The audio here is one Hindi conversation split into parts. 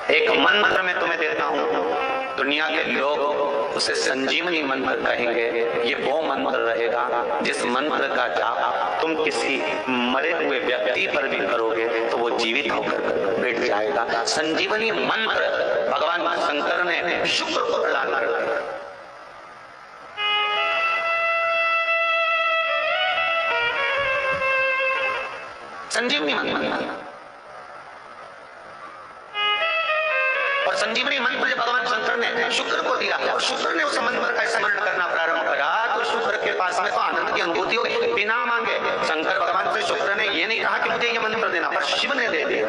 एक मंत्र मैं तुम्हें देता हूं, दुनिया के लोग उसे संजीवनी मंत्र कहेंगे। ये वो मंत्र रहेगा जिस मंत्र का जाप तुम किसी मरे हुए व्यक्ति पर भी करोगे तो वो जीवित होकर बैठ जाएगा। संजीवनी मंत्र भगवान शंकर ने शुक्र को प्रदान कर दिया। संजीवनी मंत्र और संजीवनी मंत्र भगवान शंकर ने शुक्र को दिया और शुक्र ने उस मंत्र का स्मरण करना प्रारंभ करा तो शुक्र के पास में तो आनंद की अनुभूति हो गई। बिना मांगे शंकर भगवान से शुक्र ने ये नहीं कहा कि मुझे ये मंत्र देना, पर शिव ने दे दिया।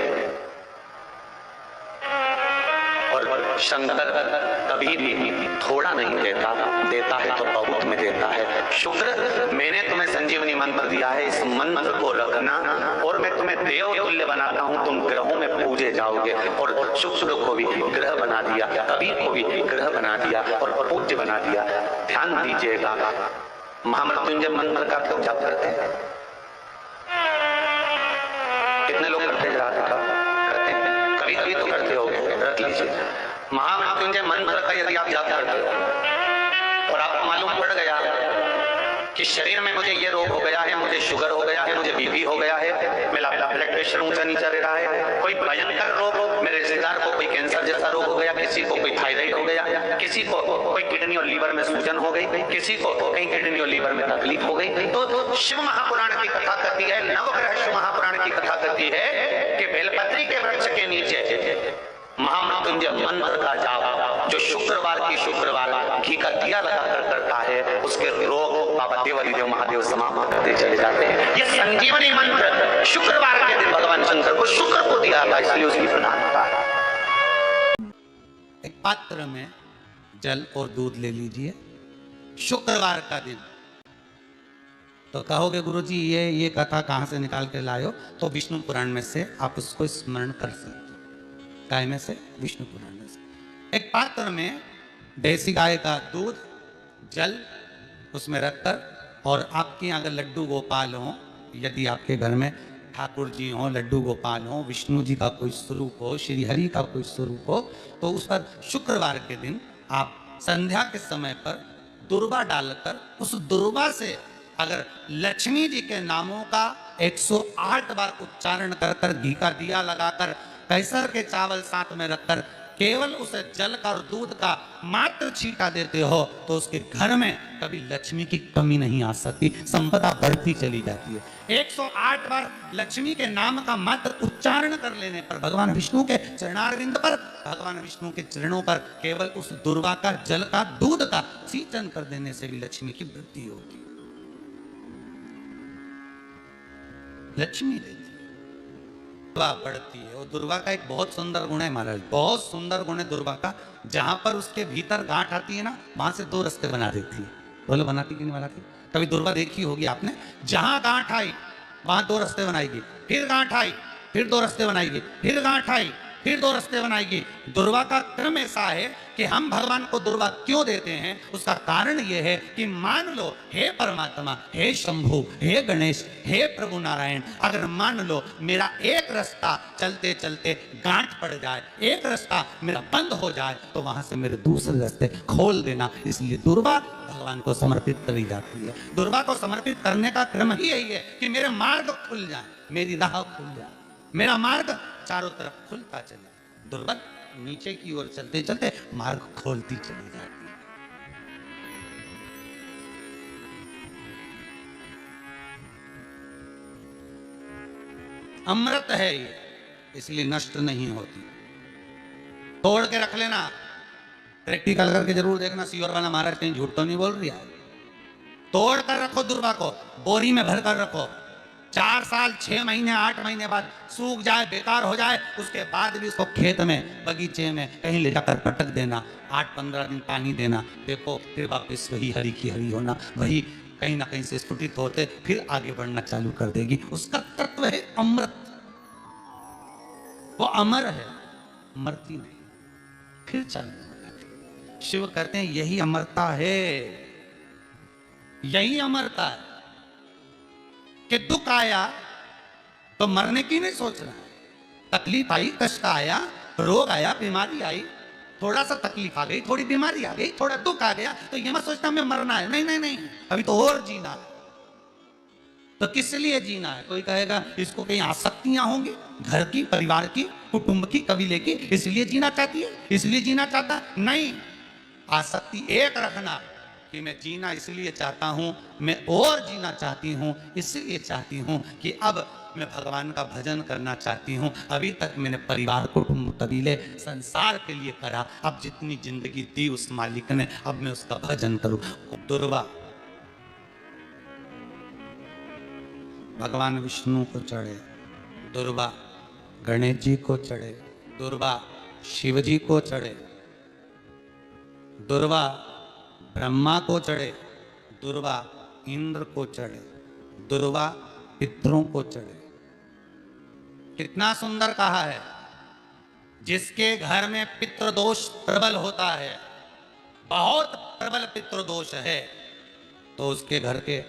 और शंकर कभी भी थोड़ा नहीं देता, देता है तो बहुत में देता है। शुक्र, मैंने तुम्हें संजीवनी मंत्र दिया है, इस मंत्र को रखना और मैं तुम्हें देव तुल्य बनाता हूं, तुम ग्रहों में पूजे जाओगे। और शुक्र को भी ग्रह बना दिया, कबीर को भी ग्रह बना दिया और पूज्य बना दिया। ध्यान दीजिएगा, महामृत्युंजय मंत्र का क्यों जाप करते हैं? कितने लोग करते हैं? कभी कभी तो करते हो, रख लीजिए। महामृत्युंजय मंत्र का यदि आप जाप करते हो और आपको मालूम पड़ गया कि शरीर में मुझे ये रोग हो गया है, मुझे शुगर हो गया है, मुझे बीपी हो गया है, मेरा ब्लड प्रेशर ऊंचा नीचा रह रहा है, कोई भयंकर रोग हो, मेरे रिश्तेदार को कोई कैंसर जैसा रोग हो गया, किसी को कोई थायराइड हो गया, किसी को कोई किडनी और लीवर में सूजन हो गई, किसी को कहीं किडनी और लीवर में तकलीफ हो गई, तो शिव महापुराण की कथा कहती है, नवग्रह शिव महापुराण की कथा कहती है कि बेलपत्री के वृक्ष के नीचे महामृत्युंजय मंत्र का जाप जो शुक्रवार की शुक्रवार घी का दिया लगाकर करता है, उसके रोग बाबा देवलीदेव महादेव समाप्त करते चले जाते हैं। ये संजीवनी मंत्र शुक्रवार के दिन भगवान शंकर को शुक्र को दिया था, इसलिए उसकी प्रधानता है। एक पात्र में जल और दूध ले लीजिए, शुक्रवार का दिन। तो कहोगे गुरुजी ये कथा कहां से निकाल के लाए हो? तो विष्णु पुराण में से आप उसको स्मरण कर सकते हो। गाय में से, विष्णु पुराण में से। एक पात्र में देसी गाय का दूध, जल उसमें रखकर, और आपके अगर लड्डू गोपाल हो, यदि आपके घर में ठाकुर जी हो, लड्डू गोपाल हो, विष्णु जी का कोई स्वरूप हो, श्री हरि का कोई स्वरूप हो, तो उस पर शुक्रवार के दिन आप संध्या के समय पर दुर्वा डालकर उस दुर्वा से अगर लक्ष्मी जी के नामों का 108 बार उच्चारण कर कर घी का दिया लगाकर कैसर के चावल साथ में रखकर केवल उसे जल का और दूध का मात्र छींटा देते हो तो उसके घर में कभी लक्ष्मी की कमी नहीं आ सकती, संपदा बढ़ती चली जाती है। 108 बार लक्ष्मी के नाम का मात्र उच्चारण कर लेने पर भगवान विष्णु के चरणारविंद पर, भगवान विष्णु के चरणों पर केवल उस दुर्वा का जल का दूध का सिंचन कर देने से भी लक्ष्मी की वृद्धि होती है। लक्ष्मी देती बढ़ती है। और दुर्वा का एक बहुत सुंदर गुण है महाराज, बहुत सुंदर गुण है दुर्वा का। जहां पर उसके भीतर गांठ आती है ना, वहां से 2 रास्ते बना देती है। बोलो बनाती कि नहीं बनाती? कभी दुर्वा देखी होगी आपने। जहां गांठ आई वहां 2 रास्ते बनाएगी, फिर गांठ आई फिर 2 रास्ते बनाएगी, फिर गांठ आई फिर 2 रास्ते बनाएगी। दुर्वा का क्रम ऐसा है कि हम भगवान को दुर्वा क्यों देते हैं, उसका कारण यह है कि मान लो हे परमात्मा, हे शंभु, हे गणेश, हे प्रभु नारायण, अगर मान लो मेरा एक रास्ता चलते चलते गांठ पड़ जाए, एक रास्ता मेरा बंद हो जाए, तो वहां से मेरे दूसरे रास्ते खोल देना। इसलिए दुर्वा भगवान को समर्पित करी जाती है। दुर्वा को समर्पित करने का क्रम ही यही है कि मेरे मार्ग खुल जाए, मेरी राह खुल जाए, मेरा मार्ग चारों तरफ खुलता चले। दुर्वा नीचे की ओर चलते चलते मार्ग खोलती चली जाती है। अमृत है ये, इसलिए नष्ट नहीं होती। तोड़ के रख लेना, प्रैक्टिकल करके जरूर देखना, सीवर वाला महाराज कहीं झूठ तो नहीं बोल रही है। तोड़ कर रखो दुर्वा को, बोरी में भर कर रखो। 4 साल 6 महीने 8 महीने बाद सूख जाए, बेकार हो जाए, उसके बाद भी उसको खेत में, बगीचे में कहीं ले जाकर पटक देना। 8-15 दिन पानी देना, देखो फिर वापस वही हरी की हरी होना, वही कहीं ना कहीं से स्फुटित होते फिर आगे बढ़ना चालू कर देगी। उसका तत्व है अमृत, वो अमर है, मरती नहीं, फिर चल। शिव कहते हैं यही अमरता है, यही अमरता है कि दुख आया तो मरने की नहीं सोच रहा है, तकलीफ आई, कष्ट आया रोग आया, बीमारी आई, थोड़ा सा तकलीफ आ गई, थोड़ी बीमारी आ गई, थोड़ा दुख आ गया, तो ये मत सोचना हमें मरना है। नहीं नहीं नहीं, अभी तो और जीना है। तो किस लिए जीना है? कोई कहेगा इसको कहीं आसक्तियां होंगी, घर की, परिवार की, कुटुंब की, कबीले की, इसलिए जीना चाहती है, इसलिए जीना चाहता। नहीं, आसक्ति एक रखना कि मैं जीना इसलिए चाहता हूं, मैं और जीना चाहती हूं, इसलिए चाहती हूं कि अब मैं भगवान का भजन करना चाहती हूं। अभी तक मैंने परिवार, कुटुंब, कबीले, संसार के लिए करा, अब जितनी जिंदगी दी उस मालिक ने, अब मैं उसका भजन करूं। दुर्वा भगवान विष्णु को चढ़े, दुर्वा गणेश जी को चढ़े, दुर्वा शिव जी को चढ़े, दुर्वा ब्रह्मा को चढ़े, दुर्वा इंद्र को चढ़े, दुर्वा पितरों को चढ़े। कितना सुंदर कहा है। जिसके घर में पितृदोष प्रबल होता है, बहुत प्रबल पितृदोष है, तो उसके घर के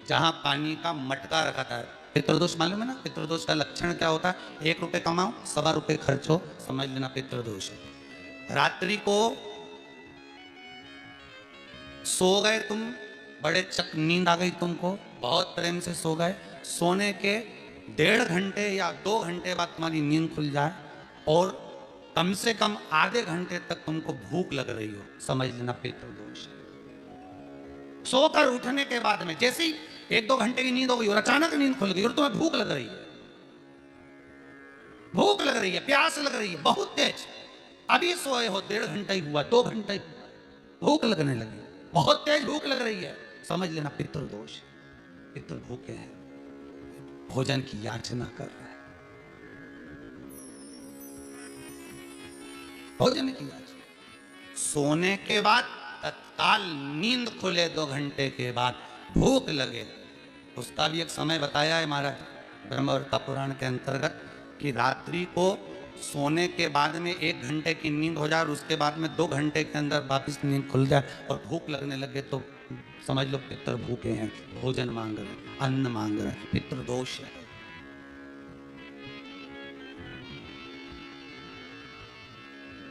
जहां पानी का मटका रखा था, पितृदोष मालूम है ना? पितृदोष का लक्षण क्या होता है? 1 रुपए कमाओ, 1.25 रुपए खर्च हो, समझ लेना पितृदोष है। रात्रि को सो गए तुम, बड़े चक नींद आ गई तुमको, बहुत प्रेम से सो गए, सोने के 1.5 घंटे या 2 घंटे बाद तुम्हारी नींद खुल जाए और कम से कम आधे घंटे तक तुमको भूख लग रही हो, समझ लेना पितृदोष। सोकर उठने के बाद में जैसे ही 1-2 घंटे की नींद हो गई और अचानक नींद खुल गई और तुम्हें भूख लग रही है, भूख लग रही है, प्यास लग रही है बहुत तेज, अभी सोए हो, 1.5 घंटा ही हुआ, 2 घंटे, भूख लगने लगी, बहुत तेज भूख लग रही है, समझ लेना पितृदोष। पितृ भूखे हैं, भोजन की याचना कर रहे हैं, भोजन की याचना। सोने के बाद तत्काल नींद खुले 2 घंटे के बाद, भूख लगे, उसका भी एक समय बताया है महाराज ब्रह्मवर्ता पुराण के अंतर्गत कि रात्रि को सोने के बाद में 1 घंटे की नींद हो जाए और उसके बाद में 2 घंटे के अंदर वापिस नींद खुल जाए और भूख लगने लगे, तो समझ लो पितृ भूखे हैं, भोजन मांग रहे हैं, अन्न मांग रहे हैं, पितृदोष है।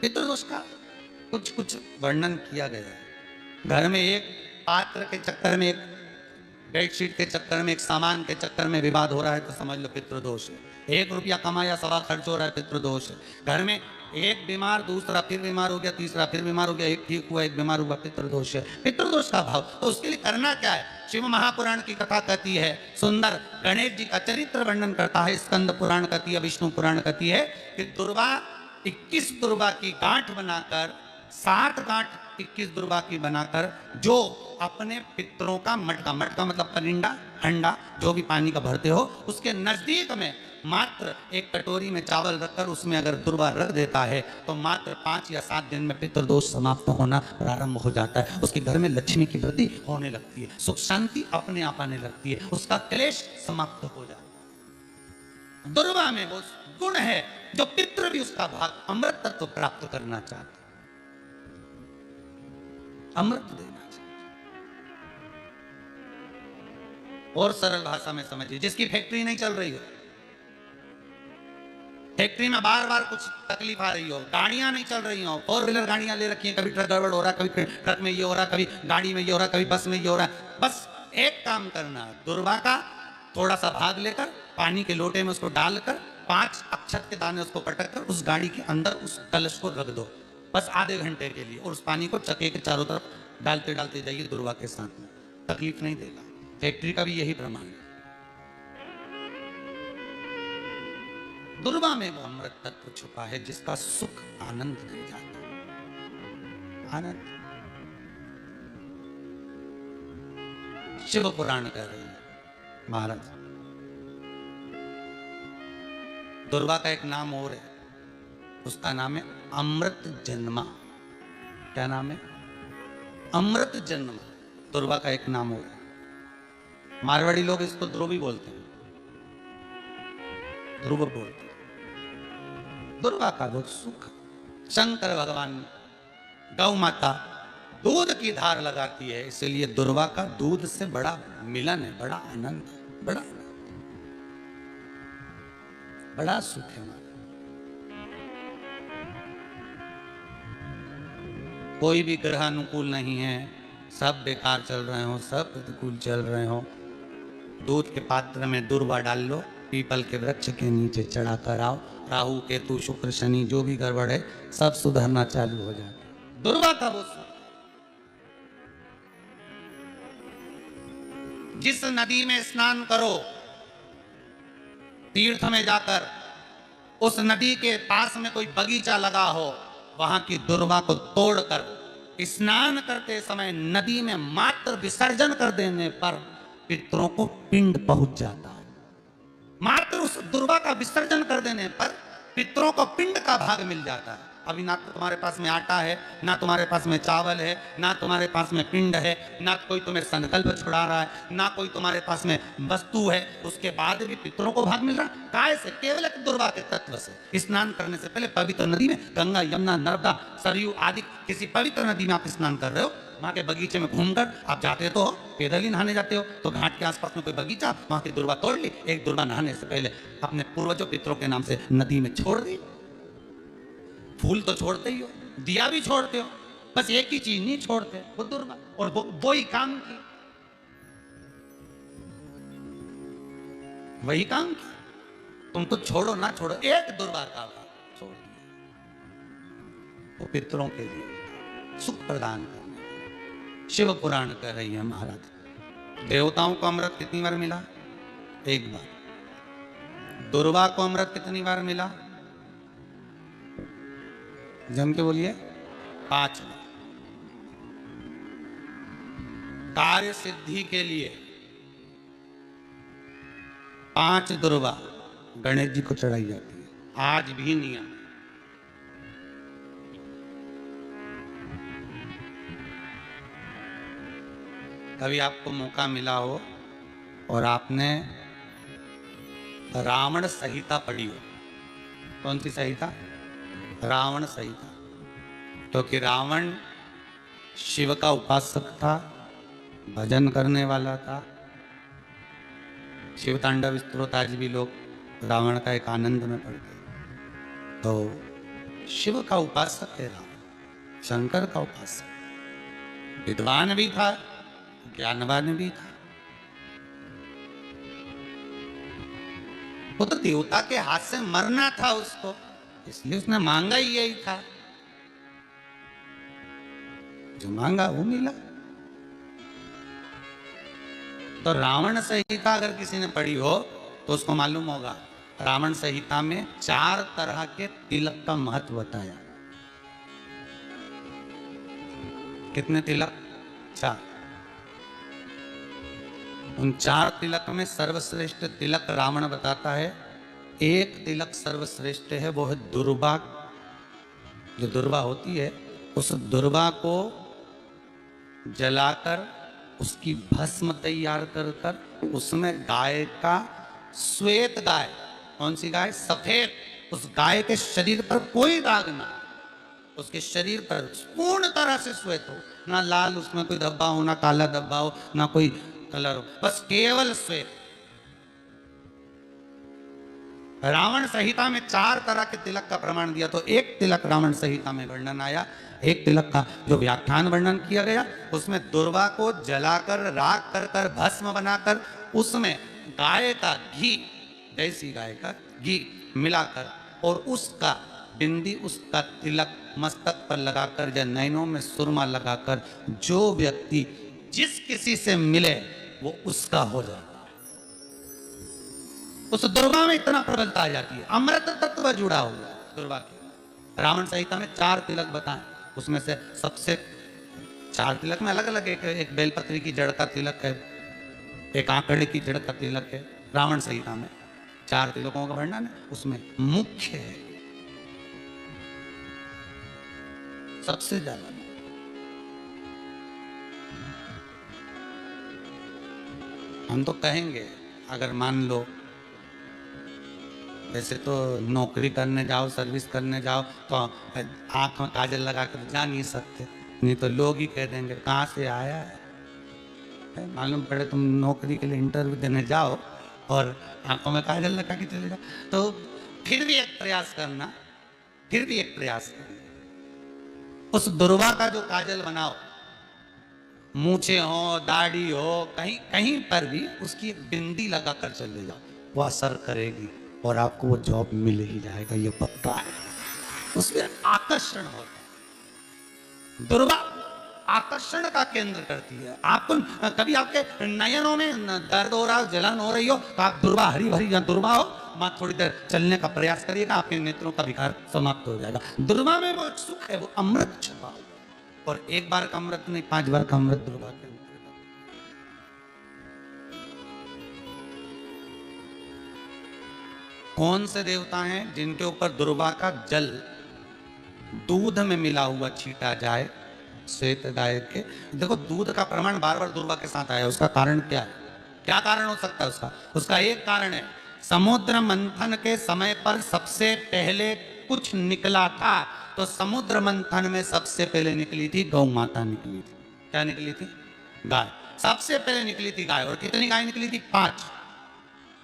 पितृदोष का कुछ कुछ वर्णन किया गया है। घर में एक पात्र के चक्कर में, एक बेडशीट के चक्कर में, एक सामान के चक्कर में विवाद हो रहा है, तो समझ लो पितृदोष है। 1 रुपया कमाया, 1.25 खर्च हो रहा है, पितृदोष है। घर में एक बीमार, दूसरा फिर बीमार हो गया, तीसरा फिर बीमार हो गया, एक ठीक हुआ, एक बीमार हुआ, पितृदोष है। पितृदोष का भाव, तो उसके लिए करना क्या है? शिव महापुराण की कथा कहती है सुंदर, गणेश जी का चरित्र वर्णन करता है, स्कंद पुराण कहती है, विष्णु पुराण कहती है कि दुर्वा 21 दुर्वा की गांठ बनाकर, 60 गांठ 21 दुर्वा की बनाकर, जो अपने पितरों का मटका, मटका मतलब परिंदा, हंडा, जो भी पानी का भरते हो, उसके नजदीक में मात्र एक कटोरी में चावल रखकर उसमें अगर दुर्वा रख देता है तो मात्र 5 या 7 दिन में पितृदोष समाप्त होना प्रारंभ हो जाता है। उसके घर में लक्ष्मी की वृद्धि होने लगती है, सुख शांति अपने आप आने लगती है, उसका क्लेश समाप्त हो जाता है। दुर्वा में वो गुण है जो पितृ भी उसका भाग अमृत तत्व प्राप्त करना चाहता है, अमृत देना चाहता है। और सरल भाषा में समझिए, जिसकी फैक्ट्री नहीं चल रही हो, फैक्ट्री में बार बार कुछ तकलीफ आ रही हो, गाड़ियां नहीं चल रही हो, 4 व्हीलर गाड़ियां ले रखी हैं, कभी ट्रक गड़बड़ हो रहा है, कभी ट्रक में ये हो रहा है, कभी गाड़ी में ये हो रहा है, कभी बस में ये हो रहा है, बस एक काम करना, दुर्वा का थोड़ा सा भाग लेकर पानी के लोटे में उसको डालकर 5 अक्षत के दाने उसको पटक कर उस गाड़ी के अंदर उस कलश को रख दो, बस आधे घंटे के लिए, और उस पानी को चक्के के चारों तरफ डालते डालते जाइए दुर्वा के साथ में, तकलीफ नहीं देगा। फैक्ट्री का भी यही प्रमाण है। दुर्वा में वो अमृत तत्व छुपा है जिसका सुख आनंद नहीं जाता, आनंद। शिव पुराण कह रही है महाराज, दुर्वा का एक नाम और है, उसका नाम है अमृत जन्मा। क्या नाम है? अमृत जन्मा। दुर्वा का एक नाम और है। मारवाड़ी लोग इसको ध्रुव भी बोलते हैं, ध्रुव बोलते हैं। दुर्वा का वो सुख, शंकर भगवान गौ माता दूध की धार लगाती है, इसलिए दुर्वा का दूध से बड़ा मिलन है, बड़ा आनंद है, बड़ा सुख है। कोई भी ग्रह अनुकूल नहीं है, सब बेकार चल रहे हो, सब प्रतिकूल चल रहे हो, दूध के पात्र में दुर्वा डाल लो, पीपल के वृक्ष के नीचे चढ़ा कर आओ, राहु केतु शुक्र शनि जो भी गड़बड़ है सब सुधरना चालू हो जाएगा। दुर्वा का वो जिस नदी में स्नान करो, तीर्थ में जाकर उस नदी के पास में कोई बगीचा लगा हो, वहां की दुर्वा को तोड़कर स्नान करते समय नदी में मात्र विसर्जन कर देने पर पितरों को पिंड पहुंच जाता है। मात्र उस दुर्वा का विसर्जन कर देने पर पितरों को पिंड का भाग मिल जाता है। अभी ना तो तुम्हारे पास में आटा है, ना तुम्हारे पास में चावल है, ना तुम्हारे पास में पिंड है, ना कोई तुम्हें संकल्प छुड़ा रहा है, ना कोई तुम्हारे पास में वस्तु है, उसके बाद भी पितरों को भाग मिल रहा है। काय से? केवल एक दुर्वा के तत्व से। स्नान करने से पहले पवित्र नदी में, गंगा यमुना नर्मदा सरयू आदि किसी पवित्र नदी में आप स्नान कर रहे हो, वहां के बगीचे में घूमकर आप जाते तो पैदल ही नहाने जाते हो, तो घाट के आसपास में कोई बगीचा, वहां की दुर्वा तोड़ ली, एक दुर्वा नहाने से पहले अपने पूर्वजों पितरों के नाम से नदी में छोड़ दी। फूल तो छोड़ते ही हो, दिया भी छोड़ते हो, बस एक ही चीज नहीं छोड़ते, वो दुर्वा, और वो ही काम की, वही काम की। तुम कुछ छोड़ो ना छोड़ो, एक दुर्वा का छोड़ दिया, वो पितरों के लिए सुख प्रदान करने। शिव पुराण कह रही है महाराज, देवताओं को अमृत कितनी बार मिला? एक बार। दुर्वा को अमृत कितनी बार मिला? जम के बोलिए, 5 बार। कार्य सिद्धि के लिए 5 दुर्वा गणेश जी को चढ़ाई जाती है, आज भी नियम। कभी आपको मौका मिला हो और आपने रावण संहिता पढ़ी हो, कौन सी संहिता? रावण संहिता। क्योंकि रावण शिव का उपासक था, भजन करने वाला था। शिव तांडव स्तोत्र आज भी लोग रावण का एक आनंद में पढ़ते, तो शिव का उपासक है रावण, शंकर का उपासक। विद्वान भी था, ज्ञानवान भी था। वो तो देवता के हाथ से मरना था उसको, इसलिए उसने मांगा ही यही था, जो मांगा वो मिला। तो रावण संहिता अगर किसी ने पढ़ी हो तो उसको मालूम होगा, रावण संहिता में 4 तरह के तिलक का महत्व बताया। कितने तिलक? 4। उन 4 तिलक में सर्वश्रेष्ठ तिलक रावण बताता है। एक तिलक सर्वश्रेष्ठ है, वो है दुर्वा। जो दुर्वा होती है, उस दुर्वा को जलाकर उसकी भस्म तैयार कर कर उसमें गाय का, श्वेत गाय, कौन सी गाय? सफेद। उस गाय के शरीर पर कोई दाग ना, उसके शरीर पर पूर्ण तरह से श्वेत हो, ना लाल उसमें कोई धब्बा हो, ना काला धब्बा हो, ना कोई कलर हो, बस केवल श्वेत। रावण संहिता में 4 तरह के तिलक का प्रमाण दिया, तो एक तिलक रावण संहिता में वर्णन आया। एक तिलक का जो व्याख्यान वर्णन किया गया, उसमें दुर्वा को जलाकर राख कर कर भस्म बनाकर उसमें गाय का घी, देसी गाय का घी मिलाकर और उसका बिंदी, उसका तिलक मस्तक पर लगाकर या नैनों में सुरमा लगाकर जो व्यक्ति जिस किसी से मिले वो उसका हो जाता है। उस दुर्वा में इतना प्रबलता आ जाती है, अमृत तत्व जुड़ा हुआ दुर्वा के। रावण संहिता में 4 तिलक बताएं, उसमें से सबसे 4 तिलक में अलग अलग, एक बेलपत्री की जड़ का तिलक है, एक आंकड़े की जड़ का तिलक है। रावण संहिता में 4 तिलकों का वर्णन है, उसमें मुख्य है सबसे ज्यादा। हम तो कहेंगे, अगर मान लो, वैसे तो नौकरी करने जाओ, सर्विस करने जाओ तो आंख में काजल लगा कर जा नहीं सकते, नहीं तो लोग ही कह देंगे कहाँ से आया है। मालूम पड़े तुम नौकरी के लिए इंटरव्यू देने जाओ और आंखों में काजल लगा के चले जाओ, तो फिर भी एक प्रयास करना, फिर भी एक प्रयास करना। उस दुर्वा का जो काजल बनाओ, मूछे हो, दाढ़ी हो, कहीं कहीं पर भी उसकी एक बिंदी लगा कर चले जाओ, वो असर करेगी और आपको वो जॉब मिल ही जाएगा, ये पक्का है। उसमें आकर्षण होता है। दुर्वा आकर्षण का केंद्र करती है। आपको कभी आपके नयनों में दर्द हो रहा हो, जलन हो रही हो, तो आप दुर्वा हरी भरी या दुर्वा हो, मां थोड़ी देर चलने का प्रयास करिएगा, आपके नेत्रों का विकार समाप्त हो जाएगा। दुर्वा में वो सुख है, वो अमृत छुपा हुआ, और एक बार का अमृत नहीं, 5 बार का अमृत दुर्वा के अंदर। कौन से देवता हैं जिनके ऊपर दुर्वा का जल दूध में मिला हुआ छीटा जाए? श्वेत गाय के। देखो, दूध का प्रमाण बार बार दुर्वा के साथ आया, उसका कारण क्या है? क्या कारण हो सकता है उसका? उसका एक कारण है, समुद्र मंथन के समय पर सबसे पहले कुछ निकला था, तो समुद्र मंथन में सबसे पहले निकली थी गौ माता निकली थी। क्या निकली थी? गाय। सबसे पहले निकली थी गाय। और कितनी गाय निकली थी? 5।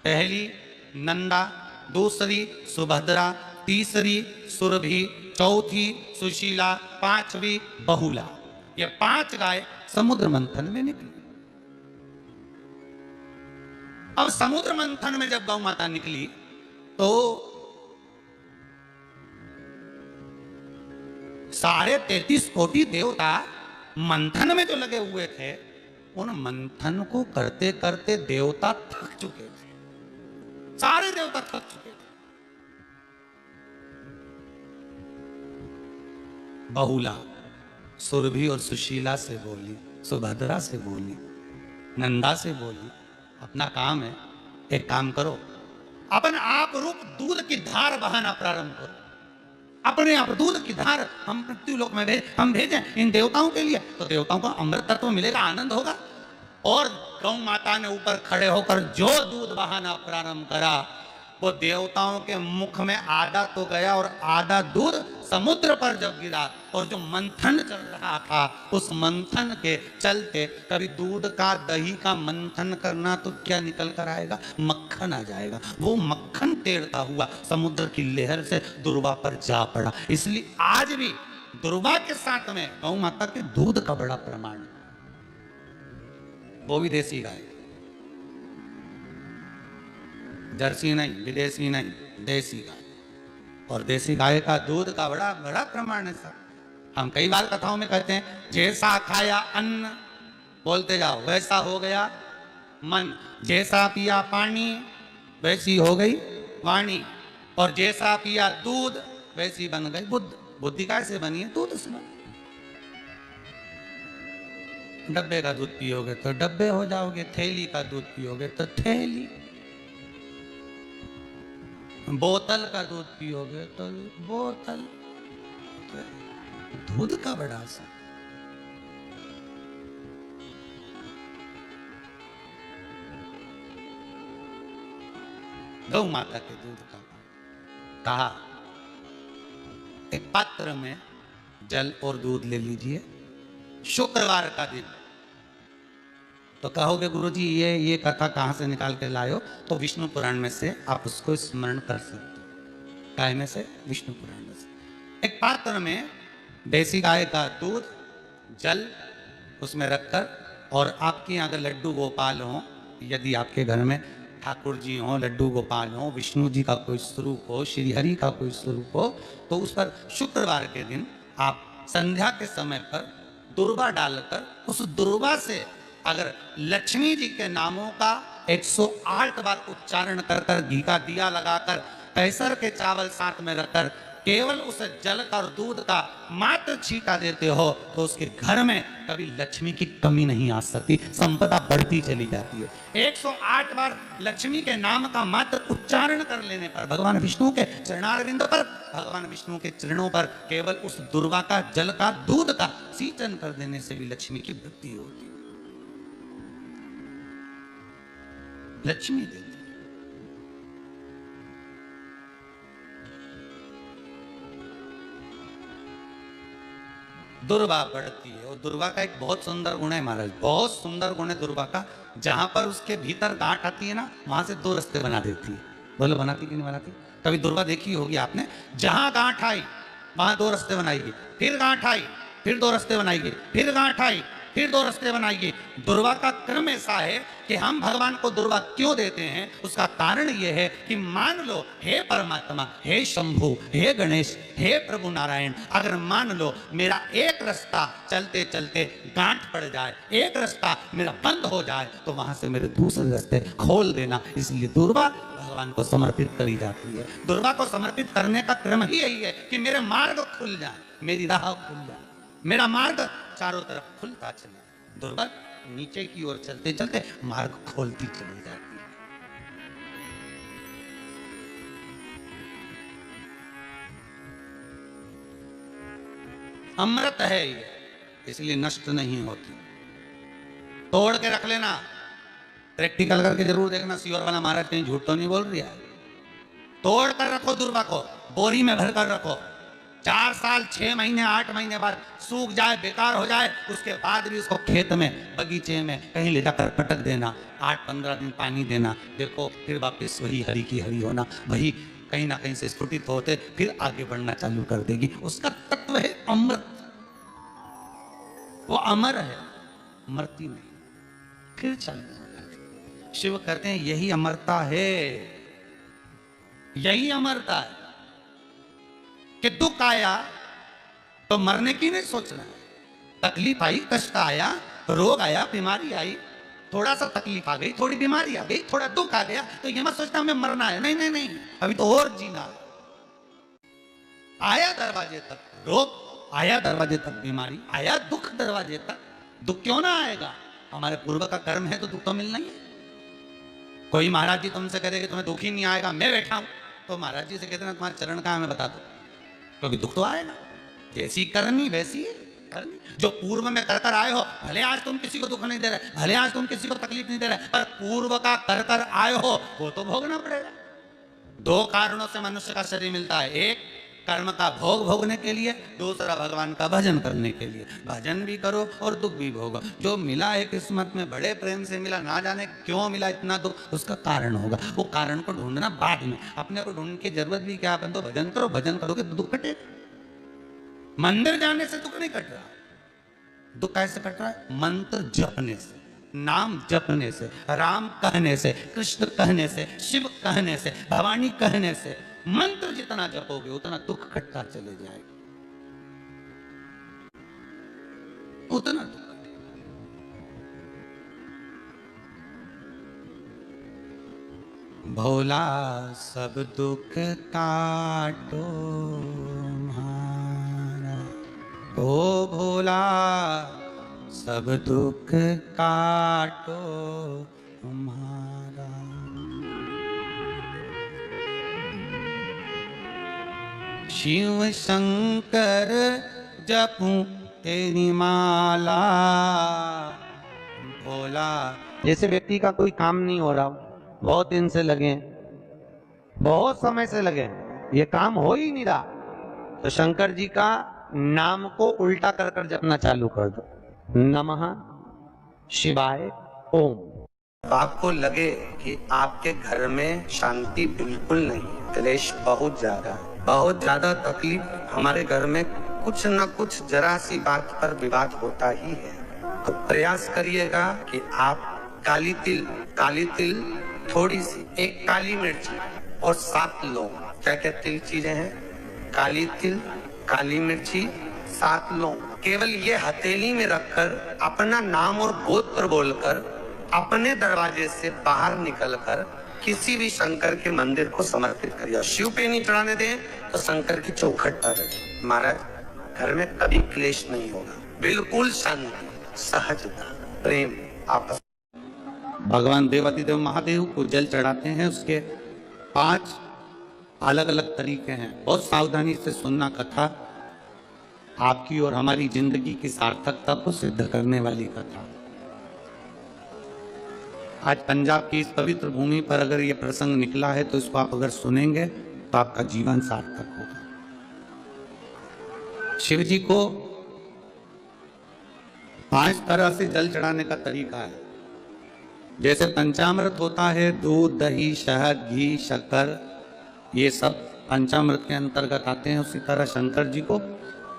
पहली नंदा, दूसरी सुभद्रा, तीसरी सुरभि, चौथी सुशीला, 5वीं बहुला। ये 5 गाय समुद्र मंथन में निकली। अब समुद्र मंथन में जब गौ माता निकली तो 33.5 कोटि देवता मंथन में जो लगे हुए थे, उन मंथन को करते करते देवता थक चुके थे। सारे देवता थक चुके थे। बहुला सुरभि और सुशीला से बोली, सुभद्रा से बोली, नंदा से बोली, अपना काम है, एक काम करो, अपन आप रूप दूध की धार बहाना प्रारंभ करो। अपने आप दूध की धार हम पृथ्वी लोक में हम भेजें इन देवताओं के लिए, तो देवताओं को अमृत तत्व मिलेगा, आनंद होगा। और गौ माता ने ऊपर खड़े होकर जो दूध बहाना प्रारंभ करा, वो देवताओं के मुख में आधा तो गया और आधा दूध समुद्र पर जब गिरा, और जो मंथन चल रहा था, उस मंथन के चलते कभी दूध का दही का मंथन करना तो क्या निकल कर आएगा? मक्खन आ जाएगा। वो मक्खन तैरता हुआ समुद्र की लहर से दुर्वा पर जा पड़ा। इसलिए आज भी दुर्वा के साथ में गौ माता के दूध का बड़ा प्रमाण है। वो भी देसी गाय, जर्सी नहीं, विदेशी नहीं, देसी गाय। और देसी गाय का दूध का बड़ा बड़ा प्रमाण है सर। हम कई बार कथाओं में कहते हैं, जैसा खाया अन्न, बोलते जाओ, वैसा हो गया मन। जैसा पिया पानी, वैसी हो गई वाणी। और जैसा पिया दूध, वैसी बन गई बुद्ध। बुद्धि कैसे बनी है? दूध से। डब्बे का दूध पियोगे तो डब्बे हो जाओगे, थैली का दूध पियोगे तो थैली, बोतल का दूध पियोगे तो बोतल। दूध का बड़ा असर। गौ माता के दूध का कहा, एक पात्र में जल और दूध ले लीजिए, शुक्रवार का दिन। तो कहोगे गुरुजी ये कथा कहां से निकाल के लाए हो? तो विष्णु पुराण में से आप उसको स्मरण कर सकते हो। गाय में से? विष्णु पुराण में से। एक पात्र में देसी गाय का दूध, जल उसमें रखकर, और आपके यहाँ अगर लड्डू गोपाल हो, यदि आपके घर में ठाकुर जी हो, लड्डू गोपाल हो, विष्णु जी का कोई स्वरूप हो, श्री हरि का कोई स्वरूप हो, तो उस पर शुक्रवार के दिन आप संध्या के समय पर दुर्वा डालकर, उस दुर्वा से अगर लक्ष्मी जी के नामों का 108 बार उच्चारण कर कर, घी का दिया लगाकर, कैसर के चावल साथ में रखकर, केवल उस जल का और दूध का मात्र छींटा देते हो, तो उसके घर में कभी लक्ष्मी की कमी नहीं आ सकती, संपदा बढ़ती चली जाती है। 108 बार लक्ष्मी के नाम का मात्र उच्चारण कर लेने पर, भगवान विष्णु के चरणारविंद पर, भगवान विष्णु के चरणों पर केवल उस दुर्वा का जल का दूध का सिंचन कर देने से भी लक्ष्मी की वृद्धि होती है। लक्ष्मी देती। दुर्वा बढ़ती है, और दुर्वा का एक बहुत सुंदर गुण है महाराज, बहुत सुंदर गुण है दुर्वा का। जहां पर उसके भीतर गांठ आती है ना, वहां से 2 रास्ते बना देती है। बोलो, बनाती कि नहीं बनाती? कभी दुर्वा देखी होगी आपने? जहां गांठ आई वहां 2 रास्ते बनाइए, फिर गांठ आई, फिर 2 रास्ते बनाइए, फिर गांठ आई, फिर 2 रास्ते बनाइए। दुर्वा का क्रम ऐसा है कि हम भगवान को दुर्वा क्यों देते हैं, उसका कारण यह है कि मान लो हे परमात्मा, हे शंभु, हे गणेश, हे प्रभु नारायण, अगर मान लो मेरा एक रास्ता चलते चलते गांठ पड़ जाए, एक रास्ता मेरा बंद हो जाए, तो वहां से मेरे दूसरे रास्ते खोल देना। इसलिए दुर्वा भगवान को समर्पित करी जाती है। दुर्वा को समर्पित करने का क्रम ही यही है कि मेरे मार्ग खुल जाए, मेरी राह खुल जाए, मेरा मार्ग चारों तरफ खुलता चले। दुर्वा नीचे की ओर चलते चलते मार्ग खोलती चली जाती है। अमृत है ये, इसलिए नष्ट नहीं होती। तोड़ के रख लेना, प्रैक्टिकल करके जरूर देखना, सियोर वाला महाराज कहीं झूठ तो नहीं बोल रही है। तोड़ कर रखो दुर्वा को, बोरी में भर कर रखो, 4 साल 6 महीने 8 महीने बाद सूख जाए, बेकार हो जाए, उसके बाद भी उसको खेत में, बगीचे में कहीं ले जाकर पटक देना, 8-15 दिन पानी देना, देखो फिर वापस वही हरी की हरी होना, वही कहीं ना कहीं से स्फुटित होते फिर आगे बढ़ना चालू कर देगी। उसका तत्व है अमृत, वो अमर है, मरती नहीं, फिर चलना। शिव कहते हैं यही अमरता है, यही अमरता है कि दुख आया तो मरने की नहीं सोचना है। तकलीफ आई, कष्ट आया, रोग आया, बीमारी आई, थोड़ा सा तकलीफ आ गई, थोड़ी बीमारी आ गई, थोड़ा दुख आ गया, तो ये मत सोचना हमें मरना है। नहीं नहीं नहीं, अभी तो और जीना है। आया दरवाजे तक रोग, आया दरवाजे तक बीमारी, आया दुख दरवाजे तक, दुख क्यों ना आएगा? हमारे पूर्व का कर्म है तो दुख तो मिलना ही है। कोई महाराज जी तुमसे कहे कि तुम्हें दुख ही नहीं आएगा, मैं बैठा हूं, तो महाराज जी से कहते हैं तुम्हारा चरण कहाँ है हमें बता दो, क्योंकि दुख तो आएगा। जैसी करनी वैसी करनी। जो पूर्व में कर कर आए हो, भले आज तुम किसी को दुख नहीं दे रहे, भले आज तुम किसी को तकलीफ नहीं दे रहे, पर पूर्व का कर कर आए हो वो तो भोगना पड़ेगा। 2 कारणों से मनुष्य का शरीर मिलता है, एक कर्म का भोग भोगने के लिए, दूसरा भगवान का भजन करने के लिए। भजन भी करो और दुख भी भोगो। जो मिला है किस्मत में, बड़े प्रेम से मिला, ना जाने क्यों मिला इतना दुख, उसका कारण होगा। वो कारण को ढूंढना बाद में, अपने को ढूंढने की जरूरत भी क्या है? तो भजन करो, भजन करोगे तो दुख कटेगा। मंदिर जाने से दुख नहीं कट रहा, दुख कैसे कट रहा है? मंत्र जपने से, नाम जपने से, राम कहने से, कृष्ण कहने से, शिव कहने से, भवानी कहने से। मंत्र जितना जपोगे उतना दुख कटता चले जाएगा, उतना दुख। भोला सब दुख काटो हमारा, ओ भोला सब दुख काटो हमारा। शिव शंकर जपूं तेरी माला। भोला, जैसे व्यक्ति का कोई काम नहीं हो रहा, बहुत दिन से लगे, बहुत समय से लगे, ये काम हो ही नहीं रहा, तो शंकर जी का नाम को उल्टा कर कर जपना चालू कर दो, नमः शिवाय ओम। आपको लगे कि आपके घर में शांति बिल्कुल नहीं, क्लेश बहुत ज्यादा, बहुत ज्यादा तकलीफ, हमारे घर में कुछ न कुछ जरा सी बात पर विवाद होता ही है, तो प्रयास करिएगा कि आप काली तिल थोड़ी सी, एक काली मिर्च और 7 लौंग, क्या क्या तिल चीजें हैं? काली तिल, काली मिर्ची, 7 लौंग, केवल ये हथेली में रखकर अपना नाम और गोत्र बोलकर अपने दरवाजे से बाहर निकलकर किसी भी शंकर के मंदिर को समर्पित करिए। शिव पे नहीं चढ़ाने दें तो शंकर की चौखट पर रखें। महाराज घर में कभी क्लेश नहीं होगा, बिल्कुल शांति, सहजता, प्रेम, आपस। भगवान देवाधिदेव महादेव को जल चढ़ाते हैं, उसके 5 अलग अलग तरीके हैं। बहुत सावधानी से सुनना कथा, आपकी और हमारी जिंदगी की सार्थकता को सिद्ध करने वाली कथा। आज पंजाब की इस पवित्र भूमि पर अगर ये प्रसंग निकला है तो इसको आप अगर सुनेंगे तो आपका जीवन सार्थक होगा। शिव जी को 5 तरह से जल चढ़ाने का तरीका है। जैसे पंचामृत होता है, दूध, दही, शहद, घी, शक्कर, ये सब पंचामृत के अंतर्गत आते हैं, उसी तरह शंकर जी को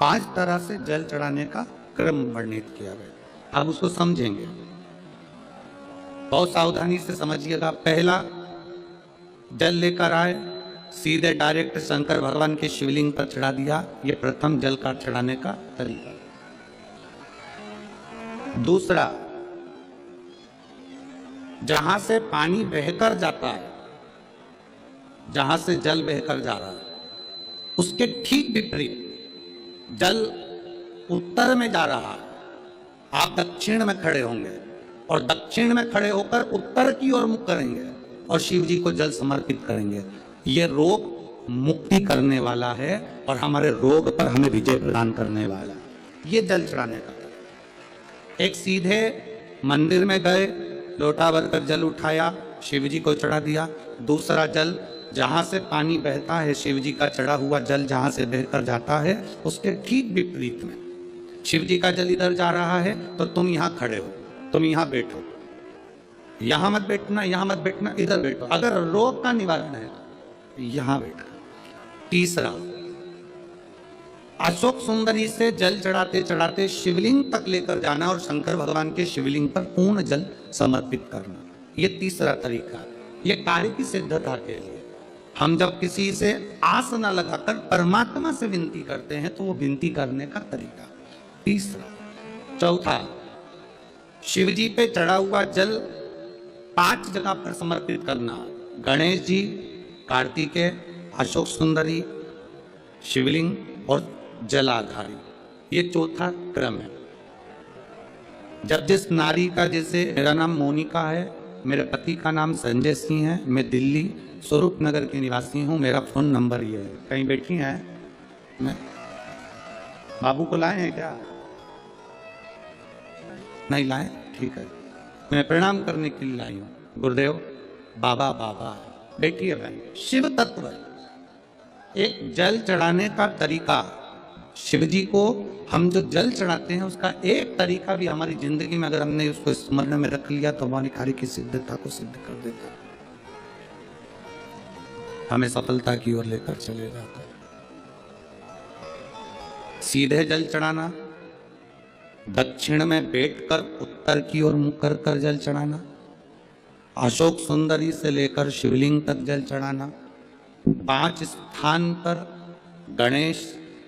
5 तरह से जल चढ़ाने का क्रम वर्णित किया गया। अब उसको समझेंगे, बहुत सावधानी से समझिएगा। पहला, जल लेकर आए, सीधे डायरेक्ट शंकर भगवान के शिवलिंग पर चढ़ा दिया, ये प्रथम जल का चढ़ाने का तरीका। दूसरा, जहां से पानी बहकर जाता है, जहां से जल बहकर जा रहा है, उसके ठीक विपरीत जल उत्तर में जा रहा है, आप दक्षिण में खड़े होंगे और दक्षिण में खड़े होकर उत्तर की ओर मुख करेंगे और शिव जी को जल समर्पित करेंगे। ये रोग मुक्ति करने वाला है और हमारे रोग पर हमें विजय प्रदान करने वाला है। ये जल चढ़ाने का। एक सीधे मंदिर में गए, लोटा भरकर जल उठाया, शिव जी को चढ़ा दिया। दूसरा जल, जहां से पानी बहता है, शिव जी का चढ़ा हुआ जल जहां से बहकर जाता है, उसके ठीक विपरीत में शिव जी का जल इधर जा रहा है तो तुम यहां खड़े हो, तुम यहां बैठो, यहां मत बैठना, यहां मत बैठना, इधर बैठो। अगर रोग का निवारण है यहां बैठो। तीसरा, अशोक सुंदरी से जल चढ़ाते चढ़ाते शिवलिंग तक लेकर जाना और शंकर भगवान के शिवलिंग पर पूर्ण जल समर्पित करना, ये तीसरा तरीका है। ये कार्य की सिद्धता के लिए हम जब किसी से आस न लगाकर परमात्मा से विनती करते हैं तो वो विनती करने का तरीका तीसरा। चौथा, शिव जी पे चढ़ा हुआ जल 5 जगह पर समर्पित करना, गणेश जी, कार्तिकेय, अशोक सुंदरी, शिवलिंग और जलाधारी, ये चौथा क्रम है। जब जिस नारी का, जैसे मेरा नाम मोनिका है, मेरे पति का नाम संजय सिंह है, मैं दिल्ली स्वरूप नगर की निवासी हूँ, मेरा फोन नंबर ये है। कहीं बैठी हैं? मैं बाबू को लाए हैं क्या? नहीं लाए? ठीक है, मैं प्रणाम करने के लिए लाई हूँ। गुरुदेव, बाबा बाबा बैठिए बहन। शिव तत्व, एक जल चढ़ाने का तरीका, शिव जी को हम जो जल चढ़ाते हैं उसका एक तरीका भी हमारी जिंदगी में अगर हमने उसको स्मरण में रख लिया तो हमारी कार्य की सिद्धता को सिद्ध कर देता, हमें सफलता की ओर लेकर चले जाता है। सीधे जल चढ़ाना, दक्षिण में बैठकर उत्तर की ओर मुख कर कर जल चढ़ाना, अशोक सुंदरी से लेकर शिवलिंग तक जल चढ़ाना, 5 स्थान पर गणेश,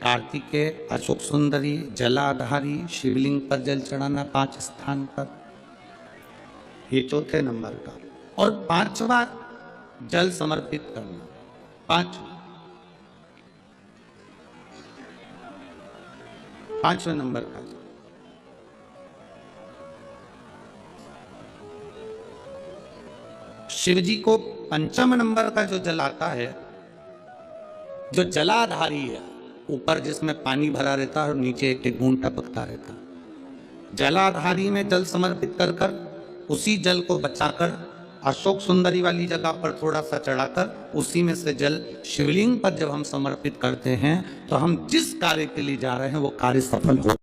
कार्तिकेय, अशोक सुंदरी, जलाधारी, शिवलिंग पर जल चढ़ाना 5 स्थान पर, ये चौथे नंबर का। और 5वां जल समर्पित करना, 5वें नंबर का। शिव जी को 5वें नंबर का जो जल आता है, जो जलाधारी है, ऊपर जिसमें पानी भरा रहता है और नीचे एक एक बूंद टपकता रहता है, जलाधारी में जल समर्पित कर कर उसी जल को बचाकर अशोक सुंदरी वाली जगह पर थोड़ा सा चढ़ाकर उसी में से जल शिवलिंग पर जब हम समर्पित करते हैं तो हम जिस कार्य के लिए जा रहे हैं वो कार्य सफल हो